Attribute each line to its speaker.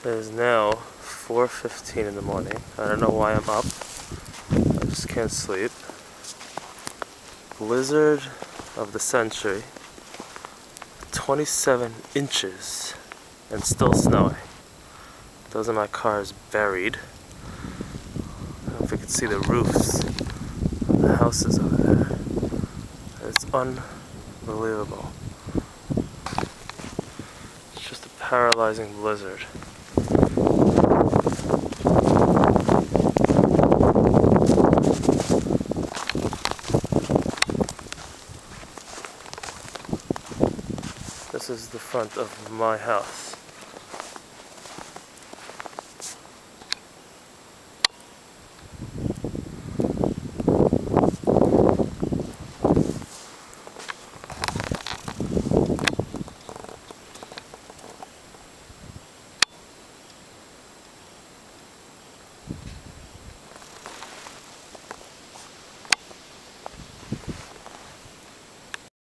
Speaker 1: It is now 4:15 in the morning. I don't know why I'm up. I just can't sleep. Blizzard of the century. 27 inches and still snowing. Those of my car is buried. I don't know if you can see the roofs of the houses over there. It's unbelievable. It's just a paralyzing blizzard. This is the front of my house.